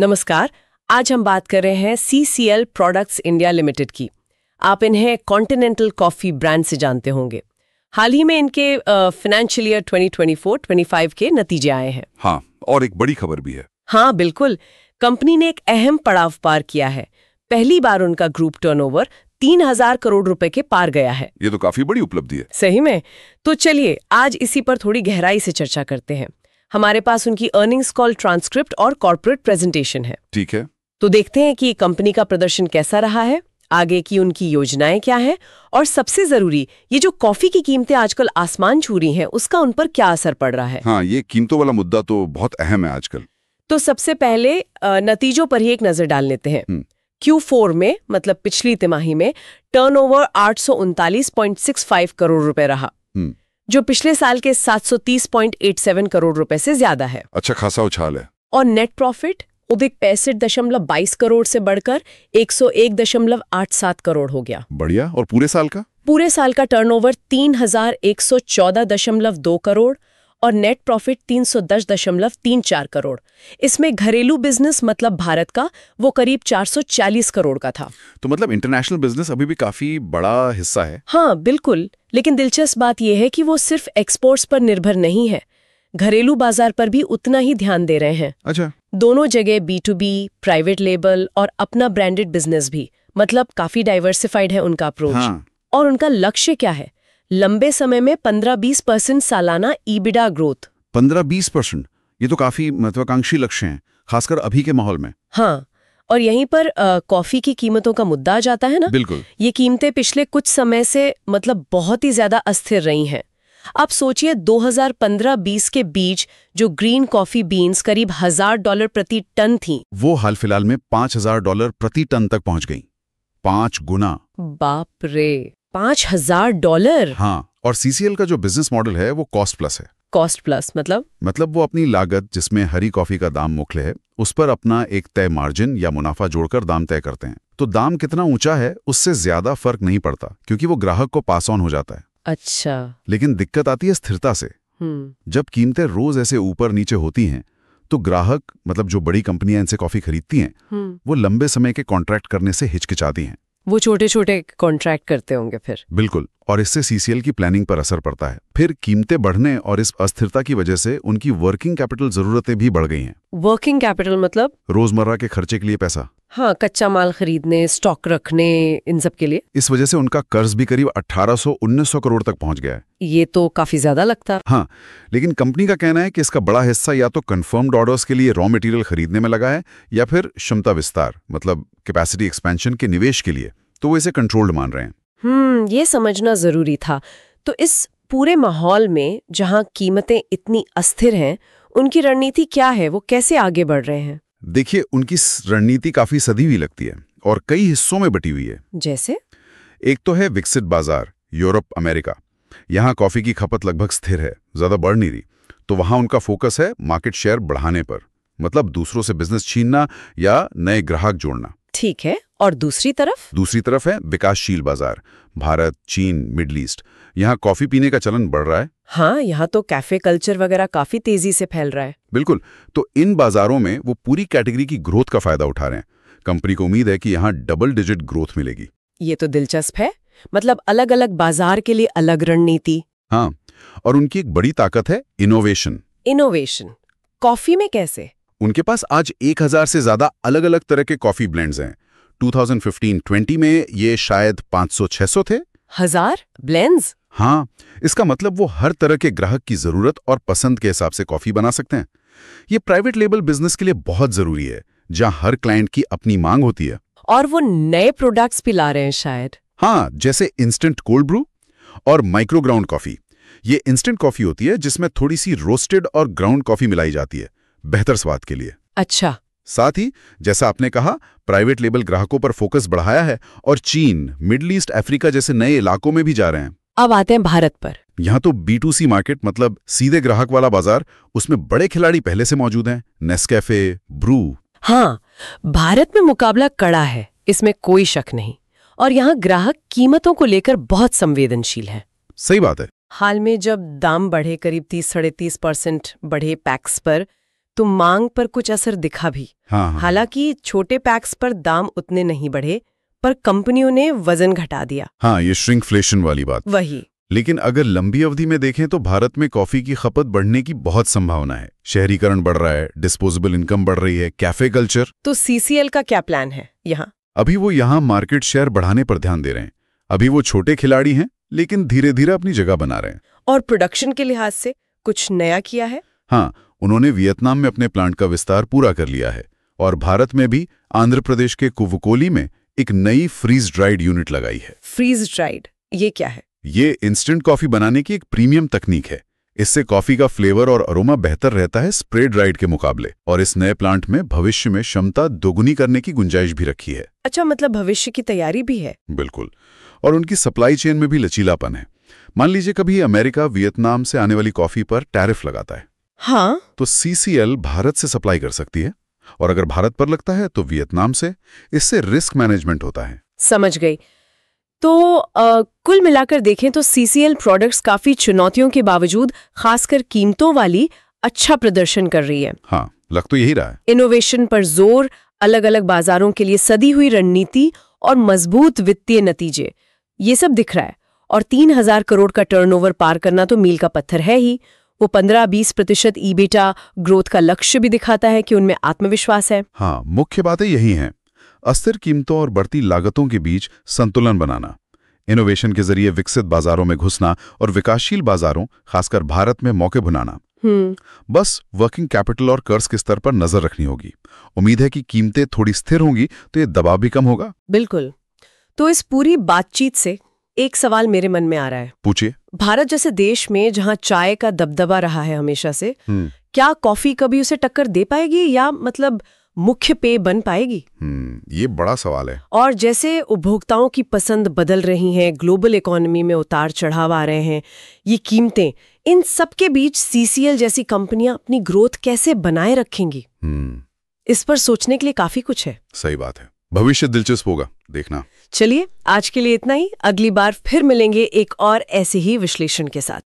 नमस्कार। आज हम बात कर रहे हैं CCL प्रोडक्ट्स इंडिया लिमिटेड की। आप इन्हें कॉन्टिनेंटल कॉफी ब्रांड से जानते होंगे। हाल ही में इनके फाइनेंशियल ईयर 2024-25 के नतीजे आए हैं। हाँ, और एक बड़ी खबर भी है। हाँ बिल्कुल, कंपनी ने एक अहम पड़ाव पार किया है। पहली बार उनका ग्रुप टर्नओवर 3,000 करोड़ रुपए के पार गया है। ये तो काफी बड़ी उपलब्धि है। सही में। तो चलिए आज इसी पर थोड़ी गहराई से चर्चा करते हैं। हमारे पास उनकी अर्निंग्स कॉल ट्रांसक्रिप्ट और कॉर्पोरेट प्रेजेंटेशन है। ठीक है, तो देखते हैं कि कंपनी का प्रदर्शन कैसा रहा है, आगे की उनकी योजनाएं क्या हैं, और सबसे जरूरी ये जो कॉफी की कीमतें आजकल आसमान छू रही हैं उसका उन पर क्या असर पड़ रहा है। हाँ, ये कीमतों वाला मुद्दा तो बहुत अहम है आजकल। तो सबसे पहले नतीजों पर ही एक नजर डाल लेते हैं। Q4 में मतलब पिछली तिमाही में टर्नओवर 839.65 करोड़ रुपए रहा, जो पिछले साल के 730.87 करोड़ रुपए से ज्यादा है। अच्छा खासा उछाल है। और नेट प्रॉफिट वो भी 65.22 करोड़ से बढ़कर 101.87 करोड़ हो गया। बढ़िया। और पूरे साल का? पूरे साल का टर्नओवर 3,114.2 करोड़ और नेट प्रॉफिट 310.34 करोड़। इसमें घरेलू बिजनेस मतलब भारत का वो करीब 440 करोड़ का था। तो मतलब इंटरनेशनल बिजनेस अभी भी काफी बड़ा हिस्सा है। हाँ बिल्कुल, लेकिन दिलचस्प बात यह है कि वो सिर्फ एक्सपोर्ट्स पर निर्भर नहीं है, घरेलू बाजार पर भी उतना ही ध्यान दे रहे हैं। अच्छा। दोनों जगह B2B, प्राइवेट लेबल और अपना ब्रांडेड बिजनेस भी, मतलब काफी डाइवर्सिफाइड है उनका अप्रोच। हाँ। और उनका लक्ष्य क्या है? लंबे समय में 15-20% सालाना EBITDA ग्रोथ। 15-20%? ये तो काफी महत्वाकांक्षी लक्ष्य हैं, खासकर अभी के माहौल में। हाँ, और यहीं पर कॉफी की कीमतों का मुद्दा आ जाता है ना। बिल्कुल। ये कीमतें पिछले कुछ समय से मतलब बहुत ही ज्यादा अस्थिर रही हैं। आप सोचिए 2015-20 के बीच जो ग्रीन कॉफी बीन्स करीब $1,000 प्रति टन थी, वो हाल फिलहाल में $5,000 प्रति टन तक पहुंच गई। 5 गुना। बाप रे, $5,000। हाँ, और CCL का जो बिजनेस मॉडल है वो कॉस्ट प्लस है। कॉस्ट प्लस मतलब वो अपनी लागत, जिसमें हरी कॉफी का दाम मुख्य है, उस पर अपना एक तय मार्जिन या मुनाफा जोड़कर दाम तय करते हैं। तो दाम कितना ऊंचा है उससे ज्यादा फर्क नहीं पड़ता, क्योंकि वो ग्राहक को पास ऑन हो जाता है। अच्छा। लेकिन दिक्कत आती है स्थिरता से। जब कीमतें रोज ऐसे ऊपर नीचे होती हैं तो ग्राहक, मतलब जो बड़ी कंपनियां इनसे कॉफी खरीदती हैं, वो लंबे समय के कॉन्ट्रैक्ट करने से हिचकिचाती हैं। वो छोटे छोटे कॉन्ट्रैक्ट करते होंगे फिर। बिल्कुल, और इससे CCL की प्लानिंग पर असर पड़ता है। फिर कीमतें बढ़ने और इस अस्थिरता की वजह से उनकी वर्किंग कैपिटल जरूरतें भी बढ़ गई हैं। वर्किंग कैपिटल मतलब? रोजमर्रा के खर्चे के लिए पैसा। हाँ, कच्चा माल खरीदने, स्टॉक रखने, इन सब के लिए। इस वजह से उनका कर्ज भी करीब 1800-1900 करोड़ तक पहुंच गया है। ये तो काफी ज्यादा लगता है। हाँ, लेकिन कंपनी का कहना है कि इसका बड़ा हिस्सा या तो कंफर्म्ड ऑर्डर्स के लिए रॉ मटेरियल खरीदने में लगा है, या फिर क्षमता विस्तार मतलब कैपेसिटी एक्सपेंशन के निवेश के लिए। तो वो इसे कंट्रोल्ड मान रहे हैं। ये समझना जरूरी था। तो इस पूरे माहौल में जहां कीमतें इतनी अस्थिर हैं, उनकी रणनीति क्या है? वो कैसे आगे बढ़ रहे हैं? देखिए, उनकी रणनीति काफी सधी हुई लगती है और कई हिस्सों में बटी हुई है। जैसे? एक तो है विकसित बाजार, यूरोप, अमेरिका। यहाँ कॉफी की खपत लगभग स्थिर है, ज्यादा बढ़ नहीं रही। तो वहां उनका फोकस है मार्केट शेयर बढ़ाने पर, मतलब दूसरों से बिजनेस छीनना या नए ग्राहक जोड़ना। ठीक है। और दूसरी तरफ है विकासशील बाजार, भारत, चीन, मिडल ईस्ट। यहाँ कॉफी पीने का चलन बढ़ रहा है। हाँ, यहाँ तो कैफे कल्चर वगैरह काफी तेजी से फैल रहा है। बिल्कुल। तो इन बाजारों में वो पूरी कैटेगरी की ग्रोथ का फायदा उठा रहे हैं। कंपनी को उम्मीद है कि यहाँ डबल डिजिट ग्रोथ मिलेगी। ये तो दिलचस्प है, मतलब अलग अलग बाजार के लिए अलग रणनीति। हाँ, और उनकी एक बड़ी ताकत है इनोवेशन। कॉफी में कैसे? उनके पास आज 1000 से ज्यादा अलग अलग तरह के कॉफी ब्लेंड्स हैं। 2015-20 में ये शायद 500-600 थे। 1000 ब्लेंड्स? हाँ, इसका मतलब वो हर तरह के ग्राहक की जरूरत और पसंद के हिसाब से कॉफी बना सकते हैं। ये प्राइवेट लेबल बिजनेस के लिए बहुत जरूरी है, जहां हर क्लाइंट की अपनी मांग होती है। और वो नए प्रोडक्ट्स भी ला रहे हैं शायद। हाँ, जैसे इंस्टेंट कोल्ड ब्रू और माइक्रो ग्राउंड कॉफी। ये इंस्टेंट कॉफी होती है जिसमें थोड़ी सी रोस्टेड और ग्राउंड कॉफी मिलाई जाती है, बेहतर स्वाद के लिए। अच्छा। साथ ही जैसा आपने कहा, प्राइवेट लेबल ग्राहकों पर फोकस बढ़ाया है और चीन, मिडल ईस्ट, अफ्रीका जैसे नए इलाकों में भी जा रहे हैं। अब आते हैं भारत पर। यहाँ तो B2C मार्केट मतलब सीधे ग्राहक वाला बाजार, उसमें बड़े खिलाड़ी पहले से मौजूद हैं, नेस्कैफे, ब्रू। हाँ, भारत में मुकाबला कड़ा है, इसमें कोई शक नहीं। और यहाँ ग्राहक कीमतों को लेकर बहुत संवेदनशील है। सही बात है। हाल में जब दाम बढ़े, करीब 30-30.5% बढ़े पैक्स पर, तो मांग पर कुछ असर दिखा भी। हाँ। हालांकि छोटे पैक्स पर दाम उतने नहीं बढ़े, पर कंपनियों ने वजन घटा दिया। हाँ, ये श्रिंकफ्लेशन वाली बात। वही। लेकिन अगर लंबी अवधि में देखें तो भारत में कॉफी की खपत बढ़ने की बहुत संभावना है। शहरीकरण बढ़ रहा है, डिस्पोजेबल इनकम बढ़ रही है, कैफे कल्चर। तो सीसीएल का क्या प्लान है यहाँ? अभी वो यहाँ मार्केट शेयर बढ़ाने पर ध्यान दे रहे हैं। अभी वो छोटे खिलाड़ी हैं, लेकिन धीरे धीरे अपनी जगह बना रहे हैं। और प्रोडक्शन के लिहाज से कुछ नया किया है? हाँ, उन्होंने वियतनाम में अपने प्लांट का विस्तार पूरा कर लिया है और भारत में भी आंध्र प्रदेश के कुवकोली में एक नई फ्रीज ड्राइड यूनिट लगाई है। फ्रीज ड्राइड, ये क्या है? ये इंस्टेंट कॉफी बनाने की एक प्रीमियम तकनीक है। इससे कॉफी का फ्लेवर और अरोमा बेहतर रहता है स्प्रे ड्राइड के मुकाबले। और इस नए प्लांट में भविष्य में क्षमता दोगुनी करने की गुंजाइश भी रखी है। अच्छा, मतलब भविष्य की तैयारी भी है। बिल्कुल। और उनकी सप्लाई चेन में भी लचीलापन है। मान लीजिए कभी अमेरिका वियतनाम से आने वाली कॉफी पर टैरिफ लगाता है, हाँ, तो सीसीएल भारत से सप्लाई कर सकती है, और अगर भारत पर लगता है तो वियतनाम से। इससे रिस्क मैनेजमेंट होता है। समझ गई। तो कुल मिलाकर देखें तो सीसीएल प्रोडक्ट्स काफी चुनौतियों के बावजूद, खासकर कीमतों वाली, अच्छा प्रदर्शन कर रही है। हाँ, लग तो यही रहा है। इनोवेशन पर जोर, अलग अलग बाजारों के लिए सदी हुई रणनीति और मजबूत वित्तीय नतीजे, ये सब दिख रहा है। और 3,000 करोड़ का टर्नओवर पार करना तो मील का पत्थर है ही। वो 15-20% ईबीटा ग्रोथ का लक्ष्य भी दिखाता है कि उनमें आत्मविश्वास है। हाँ, मुख्य बातें यही हैं। अस्थिर कीमतों और बढ़ती लागतों के बीच संतुलन बनाना, इनोवेशन के जरिए विकसित बाजारों में घुसना और विकासशील बाजारों, खासकर भारत में, मौके भुनाना। बस वर्किंग कैपिटल और कर्ज के स्तर पर नजर रखनी होगी। उम्मीद है कि कीमतें थोड़ी स्थिर होंगी तो ये दबाव भी कम होगा। बिल्कुल। तो इस पूरी बातचीत से एक सवाल मेरे मन में आ रहा है। पूछिए। भारत जैसे देश में जहां चाय का दबदबा रहा है हमेशा से, क्या कॉफी कभी उसे टक्कर दे पाएगी, या मतलब मुख्य पेय बन पाएगी? ये बड़ा सवाल है। और जैसे उपभोक्ताओं की पसंद बदल रही हैं, ग्लोबल इकोनॉमी में उतार चढ़ाव आ रहे हैं, ये कीमतें, इन सब के बीच सीसीएल जैसी कंपनियां अपनी ग्रोथ कैसे बनाए रखेंगी? इस पर सोचने के लिए काफी कुछ है। सही बात है। भविष्य दिलचस्प होगा, देखना। चलिए, आज के लिए इतना ही। अगली बार फिर मिलेंगे एक और ऐसे ही विश्लेषण के साथ।